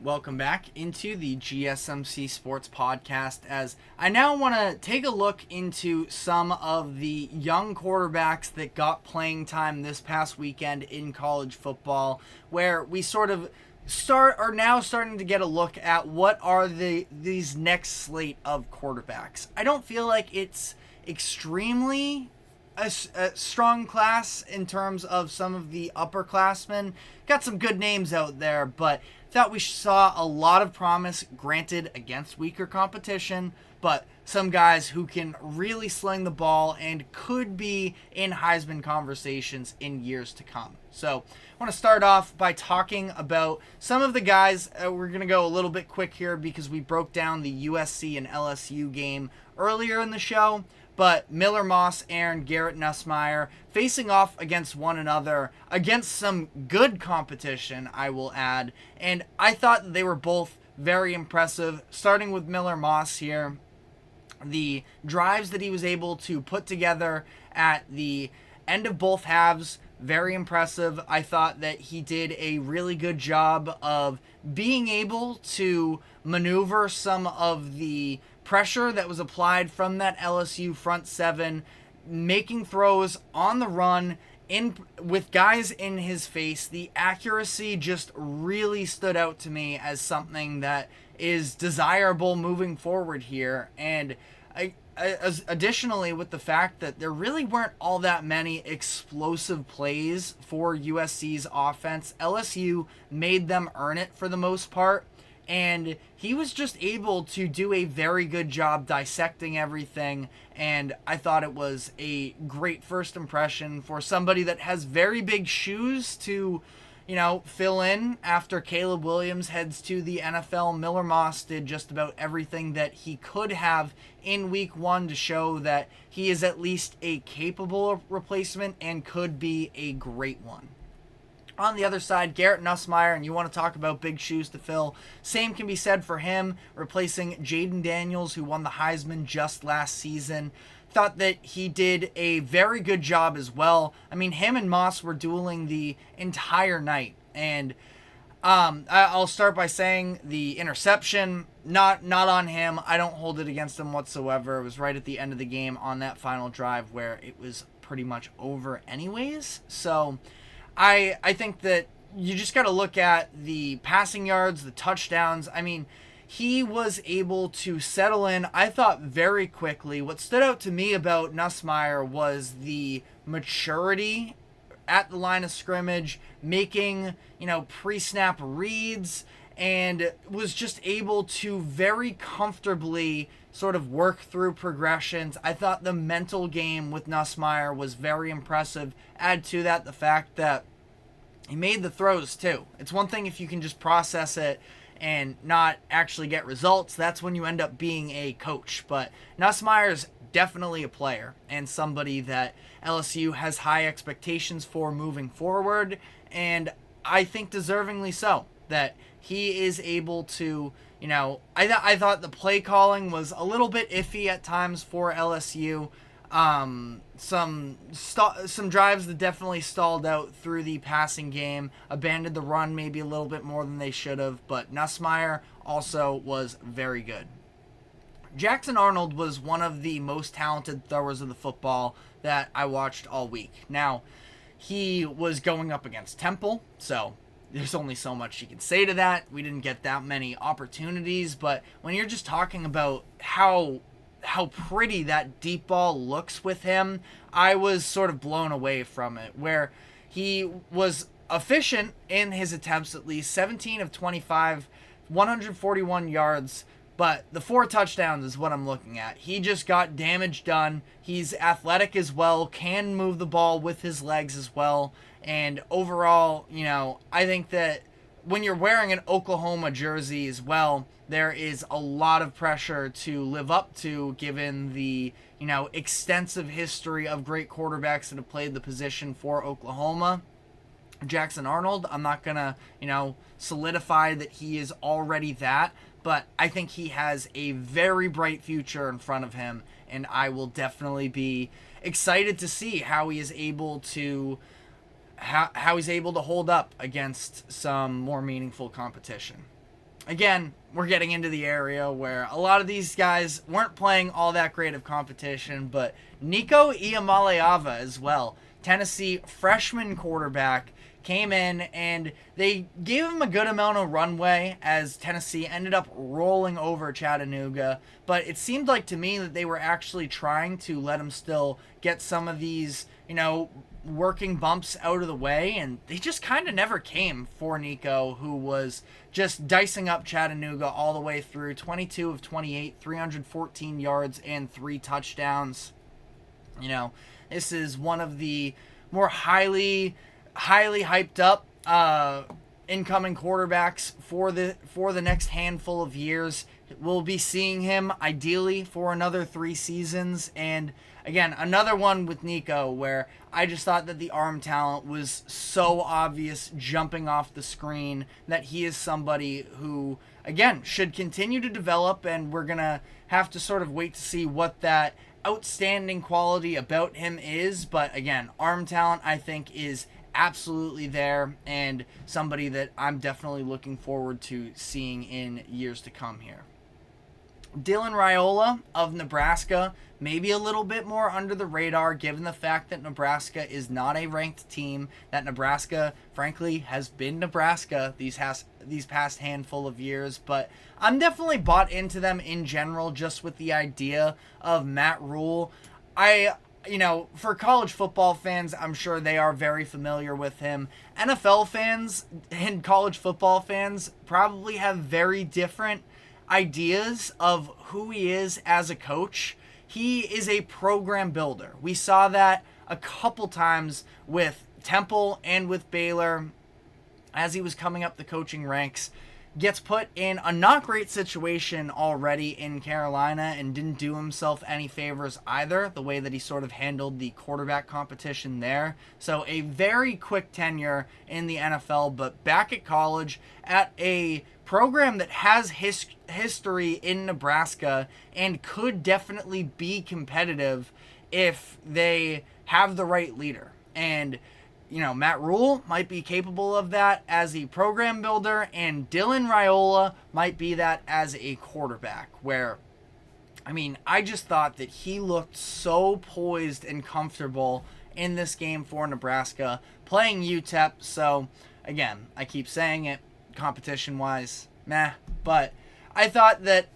Welcome back into the GSMC Sports Podcast, as I now want to take a look into some of the young quarterbacks that got playing time this past weekend in college football, where we sort of are now starting to get a look at what are these next slate of quarterbacks. I don't feel like it's extremely a strong class in terms of some of the upperclassmen. Got some good names out there, but thought we saw a lot of promise, granted against weaker competition, but some guys who can really sling the ball and could be in Heisman conversations in years to come. So I want to start off by talking about some of the guys. We're going to go a little bit quick here because we broke down the USC and LSU game earlier in the show. But Miller Moss and Garrett Nussmeier facing off against one another, against some good competition, I will add. And I thought they were both very impressive. Starting with Miller Moss here, the drives that he was able to put together at the end of both halves, very impressive. I thought that he did a really good job of being able to maneuver some of the pressure that was applied from that LSU front seven, making throws on the run with guys in his face. The accuracy just really stood out to me as something that is desirable moving forward here. And additionally, with the fact that there really weren't all that many explosive plays for USC's offense, LSU made them earn it for the most part. And he was just able to do a very good job dissecting everything. And I thought it was a great first impression for somebody that has very big shoes to, fill in after Caleb Williams heads to the NFL. Miller Moss did just about everything that he could have in week one to show that he is at least a capable replacement and could be a great one. On the other side, Garrett Nussmeier, and you want to talk about big shoes to fill, same can be said for him, replacing Jaden Daniels, who won the Heisman just last season. Thought that he did a very good job as well. I mean, him and Moss were dueling the entire night, and I'll start by saying the interception, not on him. I don't hold it against him whatsoever. It was right at the end of the game on that final drive where it was pretty much over anyways. So I think that you just got to look at the passing yards, the touchdowns. I mean, he was able to settle in, I thought, very quickly. What stood out to me about Nussmeier was the maturity at the line of scrimmage, making, pre-snap reads, and was just able to very comfortably sort of work through progressions. I thought the mental game with Nussmeier was very impressive. Add to that the fact that he made the throws too. It's one thing if you can just process it and not actually get results. That's when you end up being a coach. But Nussmeier's definitely a player and somebody that LSU has high expectations for moving forward, and I think deservingly so, that he is able to, I thought the play calling was a little bit iffy at times for LSU. Some drives that definitely stalled out through the passing game, abandoned the run maybe a little bit more than they should have, but Nussmeier also was very good. Jackson Arnold was one of the most talented throwers of the football that I watched all week. Now, he was going up against Temple, so there's only so much you can say to that. We didn't get that many opportunities, but when you're just talking about how pretty that deep ball looks with him, I was sort of blown away from it, where he was efficient in his attempts, at least 17 of 25, 141 yards, but the 4 touchdowns is what I'm looking at. He just got damage done. He's athletic as well, can move the ball with his legs as well, and overall, I think that when you're wearing an Oklahoma jersey as well, there is a lot of pressure to live up to, given the, extensive history of great quarterbacks that have played the position for Oklahoma. Jackson Arnold, I'm not going to, solidify that he is already that, but I think he has a very bright future in front of him, and I will definitely be excited to see how he is able to how he's able to hold up against some more meaningful competition. again, we're getting into the area where a lot of these guys weren't playing all that great of competition, but Nico Iamaleava as well, Tennessee freshman quarterback, came in and they gave him a good amount of runway as Tennessee ended up rolling over Chattanooga. But it seemed like to me that they were actually trying to let him still get some of these, working bumps out of the way, and they just kind of never came for Nico, who was just dicing up Chattanooga all the way through. 22 of 28, 314 yards and 3 touchdowns. This is one of the more highly hyped up incoming quarterbacks for the next handful of years. We'll be seeing him ideally for another 3 seasons, and again, another one with Nico where I just thought that the arm talent was so obvious jumping off the screen that he is somebody who, again, should continue to develop, and we're going to have to sort of wait to see what that outstanding quality about him is. But again, arm talent I think is absolutely there, and somebody that I'm definitely looking forward to seeing in years to come here. Dylan Raiola of Nebraska, maybe a little bit more under the radar given the fact that Nebraska is not a ranked team, that Nebraska, frankly, has been Nebraska these past handful of years, but I'm definitely bought into them in general just with the idea of Matt Rule. For college football fans, I'm sure they are very familiar with him. NFL fans and college football fans probably have very different ideas of who he is as a coach. He is a program builder. We saw that a couple times with Temple and with Baylor as he was coming up the coaching ranks. Gets put in a not great situation already in Carolina and didn't do himself any favors either, the way that he sort of handled the quarterback competition there. So a very quick tenure in the NFL, but back at college at a program that has history in Nebraska and could definitely be competitive if they have the right leader. And Matt Rule might be capable of that as a program builder, and Dylan Raiola might be that as a quarterback, where, I just thought that he looked so poised and comfortable in this game for Nebraska, playing UTEP. So, again, I keep saying it, competition-wise, meh, but I thought that,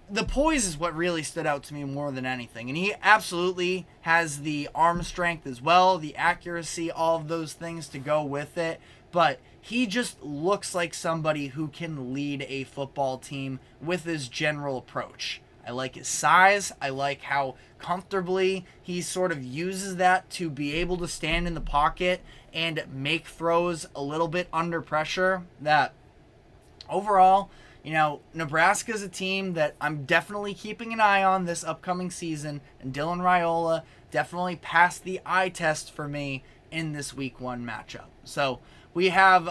the poise is what really stood out to me more than anything. And he absolutely has the arm strength as well, the accuracy, all of those things to go with it. But he just looks like somebody who can lead a football team with his general approach. I like his size. I like how comfortably he sort of uses that to be able to stand in the pocket and make throws a little bit under pressure. That overall, Nebraska's a team that I'm definitely keeping an eye on this upcoming season, and Dylan Raiola definitely passed the eye test for me in this week 1 matchup. So we have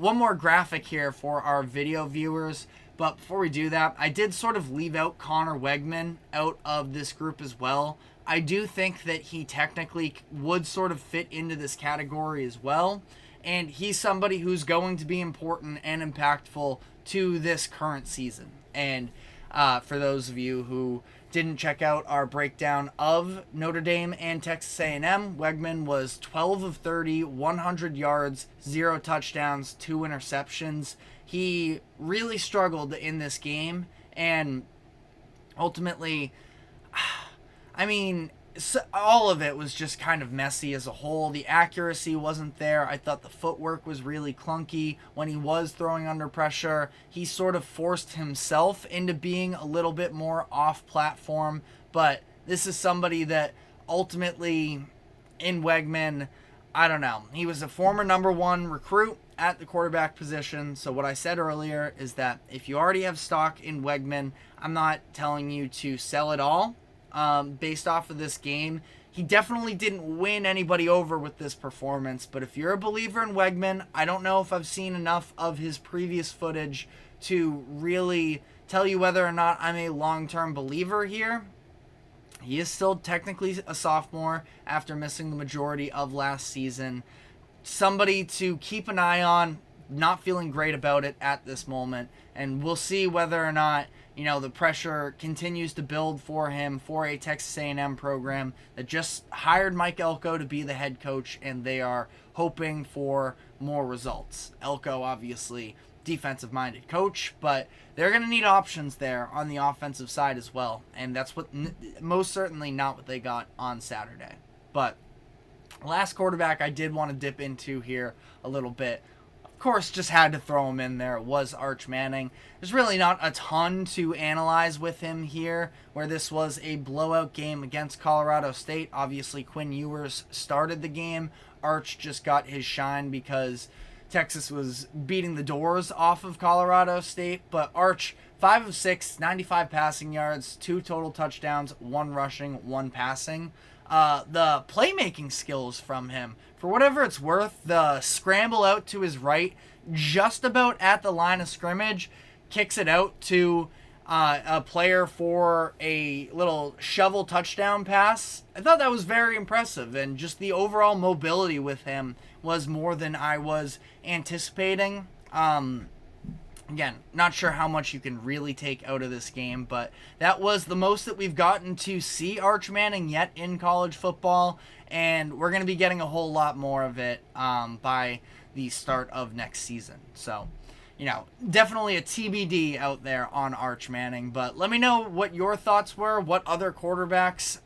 one more graphic here for our video viewers, but before we do that, I did sort of leave out Connor Wegman out of this group as well. I do think that he technically would sort of fit into this category as well, and he's somebody who's going to be important and impactful to this current season. And for those of you who didn't check out our breakdown of Notre Dame and Texas A&M, Wegman was 12 of 30, 100 yards, 0 touchdowns, 2 interceptions. He really struggled in this game, and ultimately, all of it was just kind of messy as a whole. The accuracy wasn't there. I thought the footwork was really clunky when he was throwing under pressure. He sort of forced himself into being a little bit more off-platform, but this is somebody that ultimately, in Wegman, I don't know. He was a former number 1 recruit at the quarterback position, so what I said earlier is that if you already have stock in Wegman, I'm not telling you to sell it all. Based off of this game, he definitely didn't win anybody over with this performance, but if you're a believer in Wegman, I don't know if I've seen enough of his previous footage to really tell you whether or not I'm a long-term believer here. He is still technically a sophomore after missing the majority of last season. Somebody to keep an eye on, not feeling great about it at this moment, and we'll see whether or not the pressure continues to build for him for a Texas A&M program that just hired Mike Elko to be the head coach, and they are hoping for more results. Elko, obviously, defensive-minded coach, but they're going to need options there on the offensive side as well, and that's what most certainly not what they got on Saturday. But last quarterback I did want to dip into here a little bit, of course, just had to throw him in there, was Arch Manning. There's really not a ton to analyze with him here, where this was a blowout game against Colorado State. Obviously, Quinn Ewers started the game. Arch just got his shine because Texas was beating the doors off of Colorado State. But Arch, 5 of 6, 95 passing yards, 2 total touchdowns, 1 rushing, 1 passing. The playmaking skills from him, for whatever it's worth, the scramble out to his right, just about at the line of scrimmage, kicks it out to a player for a little shovel touchdown pass. I thought that was very impressive, and just the overall mobility with him was more than I was anticipating. Again, not sure how much you can really take out of this game, but that was the most that we've gotten to see Arch Manning yet in college football, and we're going to be getting a whole lot more of it by the start of next season. So, definitely a TBD out there on Arch Manning, but let me know what your thoughts were, what other quarterbacks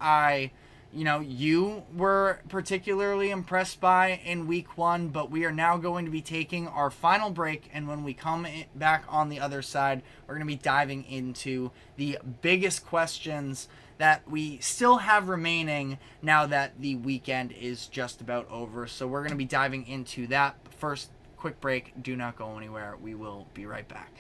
you were particularly impressed by in week 1, but we are now going to be taking our final break, and when we come back on the other side, we're going to be diving into the biggest questions that we still have remaining now that the weekend is just about over. So we're going to be diving into that. But first, quick break. Do not go anywhere. We will be right back.